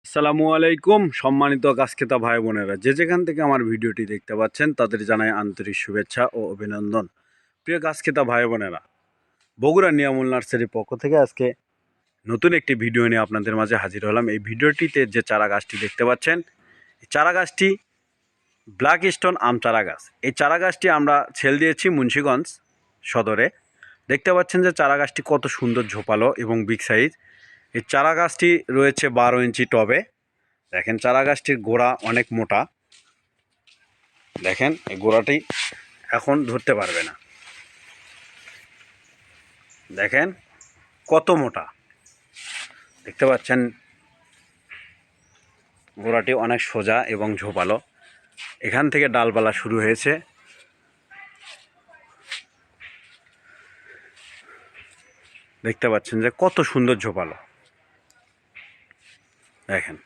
আসসালামু আলাইকুম সম্মানিত গাছখেতা ভাই বোনেরা, যে যেখান থেকে আমার ভিডিওটি দেখতে পাচ্ছেন তাদের জানাই আন্তরিক শুভেচ্ছা ও অভিনন্দন। প্রিয় গাছখেতা ভাই বোনেরা, বগুড়া নিয়ামুল নার্সারির পক্ষ থেকে আজকে নতুন একটি ভিডিও নিয়ে আপনাদের মাঝে হাজির হলাম। এই ভিডিওটিতে যে চারা গাছটি দেখতে পাচ্ছেন, এই চারা গাছটি ব্ল্যাক স্টোন আম চারা গাছ। এই চারা গাছটি আমরা ছেল দিয়েছি মুন্সিগঞ্জ সদরে। দেখতে পাচ্ছেন যে চারা গাছটি কত সুন্দর ঝোপালো এবং বিগ সাইজ। এই চারা গাছটি রয়েছে 12 ইঞ্চি টবে। দেখেন চারা গাছটির গোড়া অনেক মোটা। দেখেন এই গোড়াটি এখন ধরতে পারবে না। দেখেন কত মোটা, দেখতে পাচ্ছেন গোড়াটি অনেক সোজা এবং ঝোপালো। এখান থেকে ডালপালা শুরু হয়েছে। দেখতে পাচ্ছেন যে কত সুন্দর ঝোপালো। দেখেন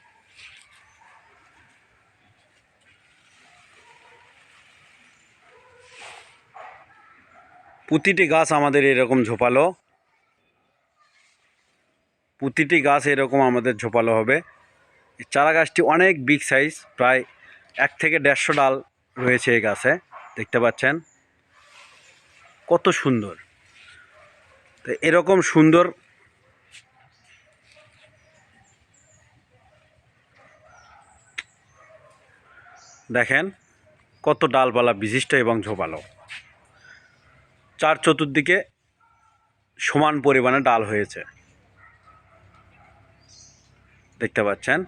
প্রতিটি গাছ আমাদের এরকম ঝোপালো, প্রতিটি গাছ এরকম আমাদের ঝোপালো হবে। এই চারা গাছটি অনেক বিগ সাইজ, প্রায় 1 থেকে 150 ডাল রয়েছে এই গাছে। দেখতে পাচ্ছেন কত সুন্দর। তো এরকম সুন্দর দেখেন কত ডালপালা বিশিষ্ট এবং ঝোপালো। চতুর্দিকে সমান পরিমাণে ডাল হয়েছে। দেখতে পাচ্ছেন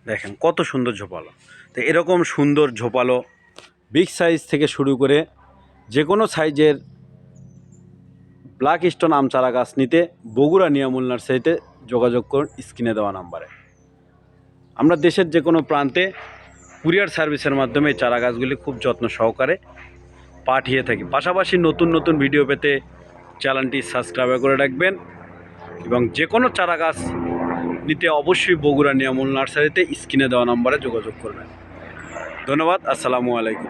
দেখেন কত সুন্দর ঝোপালো। তো এরকম সুন্দর ঝোপালো বিগ সাইজ থেকে শুরু করে যে কোনো সাইজের ব্ল্যাক স্টোন আম চারা গাছ নিতে বগুড়া নিয়ামুল নার্সারিতে যোগাযোগ করুন স্ক্রিনে দেওয়া নাম্বারে। আমরা দেশের যে কোনো প্রান্তে কুরিয়ার সার্ভিসের মাধ্যমে এই চারা গাছগুলি খুব যত্ন সহকারে পাঠিয়ে থাকি। পাশাপাশি নতুন নতুন ভিডিও পেতে চ্যানেলটি সাবস্ক্রাইব করে রাখবেন এবং যে কোনো চারা গাছ নিতে অবশ্যই বগুড়া নিয়ামুল নার্সারিতে স্ক্রিনে দেওয়া নম্বরে যোগাযোগ করবেন। ধন্যবাদ। আসসালামু আলাইকুম।